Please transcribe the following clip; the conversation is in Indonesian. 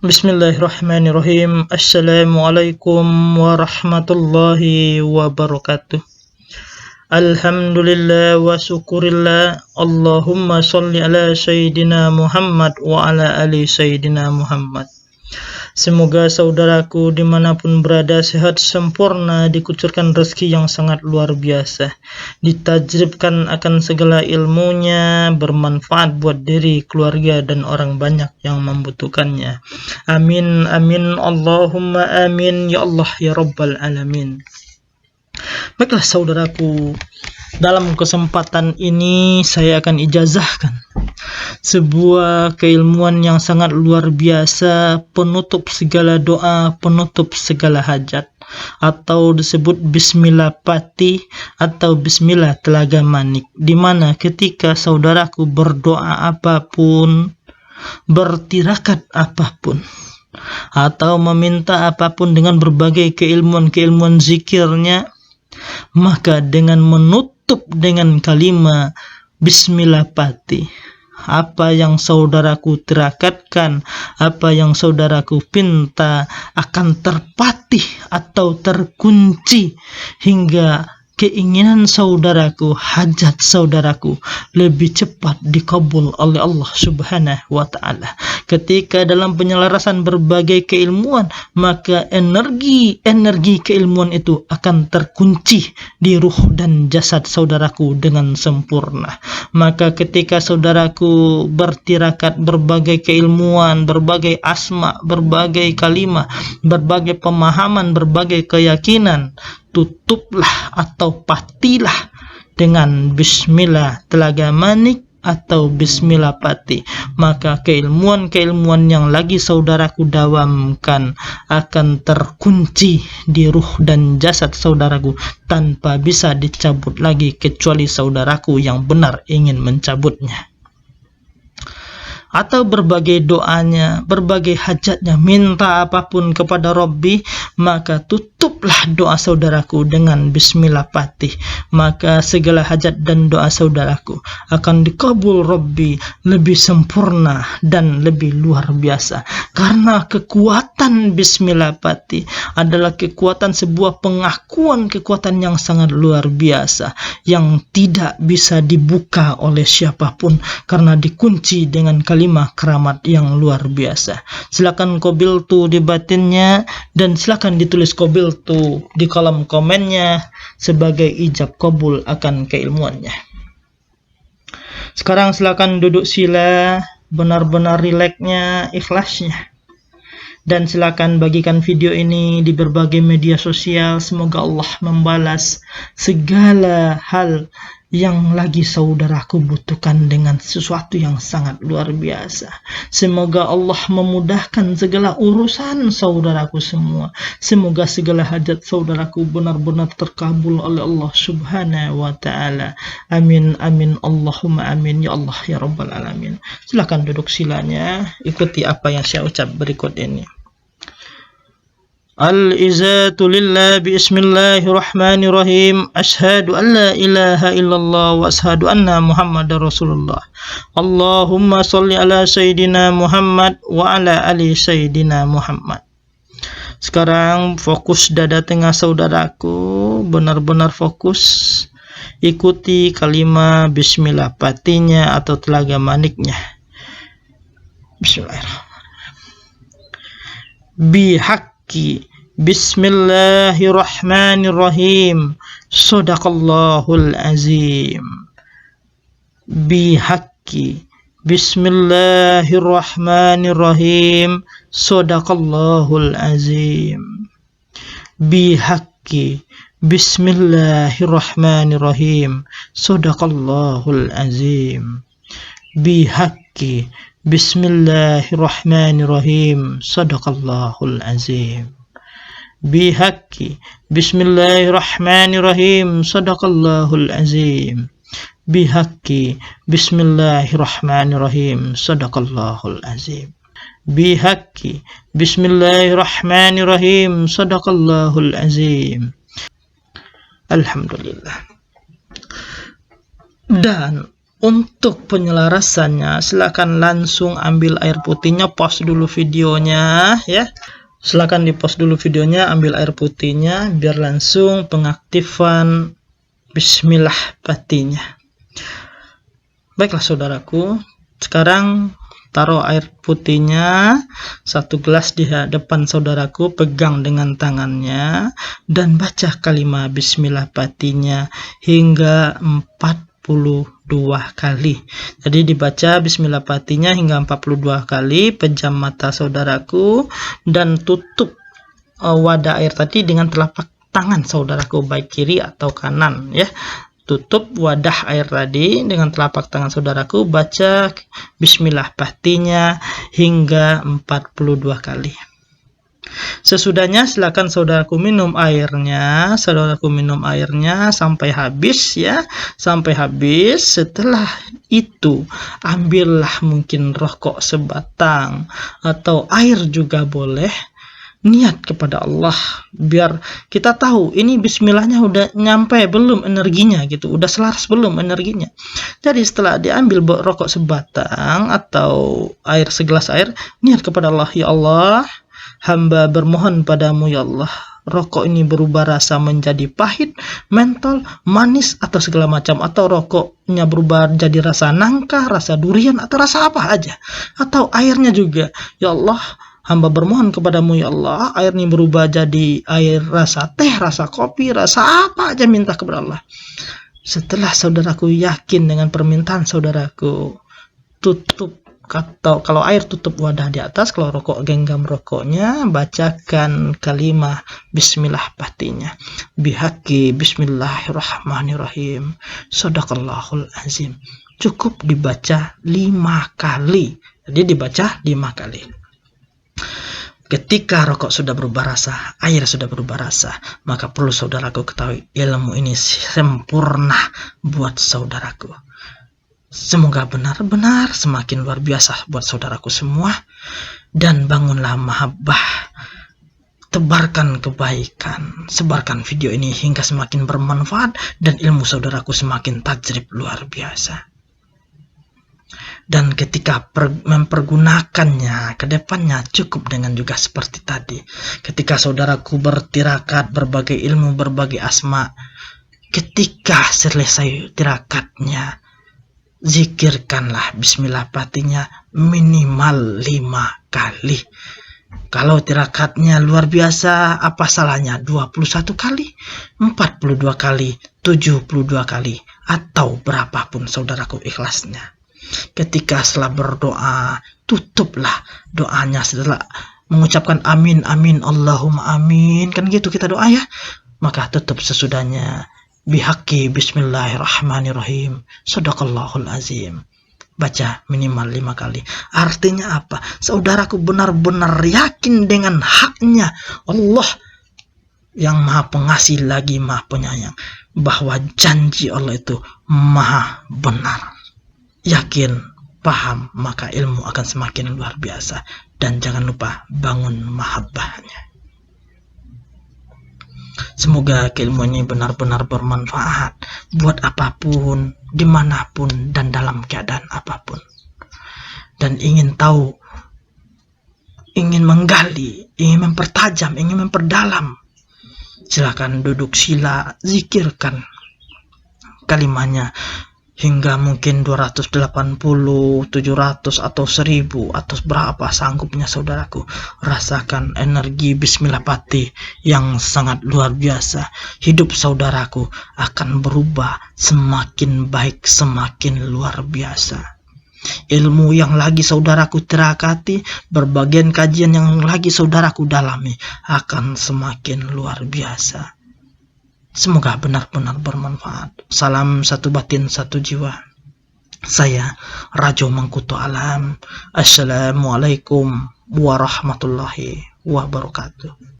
Bismillahirrahmanirrahim. Assalamualaikum warahmatullahi wabarakatuh. Alhamdulillah wa syukurillah. Allahumma sholli ala Sayyidina Muhammad wa ala ali Sayyidina Muhammad. Semoga saudaraku dimanapun berada sehat sempurna, dikucurkan rezeki yang sangat luar biasa, ditajribkan akan segala ilmunya, bermanfaat buat diri, keluarga, dan orang banyak yang membutuhkannya. Amin, amin, Allahumma amin, ya Allah, ya Rabbal Alamin. Baiklah saudaraku, dalam kesempatan ini saya akan ijazahkan sebuah keilmuan yang sangat luar biasa, penutup segala doa, penutup segala hajat, atau disebut Bismillah Pati atau Bismillah Telaga Manik, di mana ketika saudaraku berdoa apapun, bertirakat apapun, atau meminta apapun dengan berbagai keilmuan-keilmuan zikirnya, maka dengan menutup dengan kalimat Bismillah Pati, apa yang saudaraku tirakatkan, apa yang saudaraku pinta akan terpatih atau terkunci, hingga keinginan saudaraku, hajat saudaraku lebih cepat dikabul oleh Allah Subhanahu wa Ta'ala. Ketika dalam penyelarasan berbagai keilmuan, maka energi keilmuan itu akan terkunci di ruh dan jasad saudaraku dengan sempurna. Maka ketika saudaraku bertirakat berbagai keilmuan, berbagai asma, berbagai kalimat, berbagai pemahaman, berbagai keyakinan, tutuplah atau patilah dengan Bismillah Telaga Manik atau Bismillah Pati, maka keilmuan-keilmuan yang lagi saudaraku dawamkan akan terkunci di ruh dan jasad saudaraku tanpa bisa dicabut lagi kecuali saudaraku yang benar ingin mencabutnya. Atau berbagai doanya, berbagai hajatnya, minta apapun kepada Rabbi, maka tutuplah doa saudaraku dengan Bismillah Patih, maka segala hajat dan doa saudaraku akan dikabul Rabbi lebih sempurna dan lebih luar biasa. Karena kekuatan Bismillah Patih adalah kekuatan sebuah pengakuan, kekuatan yang sangat luar biasa, yang tidak bisa dibuka oleh siapapun karena dikunci dengan kalimat keramat yang luar biasa. Silakan kobil tu di batinnya, dan silakan ditulis kobil tu di kolom komennya sebagai ijab kabul akan keilmuannya. Sekarang silakan duduk sila, benar-benar rileksnya, ikhlasnya, dan silakan bagikan video ini di berbagai media sosial. Semoga Allah membalas segala hal yang lagi saudaraku butuhkan dengan sesuatu yang sangat luar biasa. Semoga Allah memudahkan segala urusan saudaraku semua. Semoga segala hajat saudaraku benar-benar terkabul oleh Allah Subhanahu wa Ta'ala. Amin, amin, Allahumma amin, ya Allah, ya Rabbal Alamin. Silakan duduk silanya, ikuti apa yang saya ucap berikut ini. Al-izatu lillah bismillahirrahmanirrahim. Ashhadu an la ilaha illallah wa ashhadu anna Muhammadar Rasulullah. Allahumma sholli ala Sayyidina Muhammad wa ala ali Sayyidina Muhammad. Sekarang fokus dada tengah saudaraku, benar-benar fokus. Ikuti kalimat Bismillah Patinya atau Telaga Maniknya. Bismillahirrahmanirrahim. Bihaqi Bismillahirrahmanirrahim. Sadaqallahul azim. Bihaqi Bismillahirrahmanirrahim. Sadaqallahul azim. Bihaqi Bismillahirrahmanirrahim. Sadaqallahul azim. Bihaqi Bismillahirrahmanirrahim. Sadaqallahul azim. Bihaqi Bismillahirrahmanirrahim. Sadaqallahul azim. Bihaqi Bismillahirrahmanirrahim. Sadaqallahul azim. Bihaqi Bismillahirrahmanirrahim. Sadaqallahul azim. Alhamdulillah. Dan Untuk penyelarasannya, silakan langsung ambil air putihnya, pause dulu videonya ya. Silakan di pause dulu videonya, ambil air putihnya biar langsung pengaktifan bismillah patinya. Baiklah saudaraku, sekarang taruh air putihnya 1 gelas di depan saudaraku, pegang dengan tangannya dan baca kalimat bismillah patinya hingga 42 kali. Jadi dibaca bismillah patinya hingga 42 kali, pejam mata saudaraku dan tutup wadah air tadi dengan telapak tangan saudaraku, baik kiri atau kanan ya. Tutup wadah air tadi dengan telapak tangan saudaraku, baca bismillah patinya hingga 42 kali. Sesudahnya silakan saudaraku minum airnya, sampai habis ya, sampai habis. Setelah itu ambillah mungkin rokok sebatang atau air juga boleh. Niat kepada Allah biar kita tahu ini bismillahnya udah nyampe belum energinya gitu, udah selaras belum energinya. Jadi setelah diambil rokok sebatang atau air segelas air, niat kepada Allah, ya Allah, hamba bermohon padamu ya Allah, rokok ini berubah rasa menjadi pahit, mentol, manis atau segala macam, atau rokoknya berubah jadi rasa nangka, rasa durian atau rasa apa aja, atau airnya juga, ya Allah, hamba bermohon kepadamu ya Allah, air ini berubah jadi air rasa teh, rasa kopi, rasa apa aja, minta kepada Allah. Setelah saudaraku yakin dengan permintaan saudaraku, tutup, atau kalau air tutup wadah di atas, kalau rokok genggam rokoknya, bacakan kalimat bismillah patinya bihaqi bismillahirrahmanirrahim sadaqallahul azim. Cukup dibaca 5 kali. Jadi dibaca 5 kali. Ketika rokok sudah berubah rasa, air sudah berubah rasa, maka perlu saudaraku ketahui, ilmu ini sempurna buat saudaraku. Semoga benar-benar semakin luar biasa buat saudaraku semua. Dan bangunlah mahabbah, tebarkan kebaikan, sebarkan video ini hingga semakin bermanfaat dan ilmu saudaraku semakin tajrib luar biasa. Dan ketika mempergunakannya ke depannya, cukup dengan juga seperti tadi. Ketika saudaraku bertirakat berbagai ilmu, berbagai asma, ketika selesai tirakatnya, zikirkanlah bismillah patinya minimal 5 kali. Kalau tirakatnya luar biasa, apa salahnya 21 kali, 42 kali, 72 kali, atau berapapun saudaraku ikhlasnya. Ketika setelah berdoa, tutuplah doanya setelah mengucapkan amin, amin, Allahumma amin, kan gitu kita doa ya. Maka tutup sesudahnya bihaqi bismillahirrahmanirrahim sadaqallahul azim. Baca minimal 5 kali. Artinya apa? Saudaraku benar-benar yakin dengan haknya Allah yang maha pengasih lagi maha penyayang, bahwa janji Allah itu maha benar. Yakin, paham, maka ilmu akan semakin luar biasa. Dan jangan lupa bangun mahabbahnya. Semoga keilmuan ini benar-benar bermanfaat buat apapun, dimanapun, dan dalam keadaan apapun. Dan ingin tahu, ingin menggali, ingin mempertajam, ingin memperdalam, silakan duduk sila, zikirkan kalimatnya hingga mungkin 280, 700 atau 1000 atau berapa sanggupnya saudaraku. Rasakan energi bismillah pati yang sangat luar biasa. Hidup saudaraku akan berubah semakin baik, semakin luar biasa. Ilmu yang lagi saudaraku terakati, berbagai kajian yang lagi saudaraku dalami akan semakin luar biasa. Semoga benar-benar bermanfaat. Salam satu batin, satu jiwa. Saya Rajo Mangkuto Alam. Assalamualaikum warahmatullahi wabarakatuh.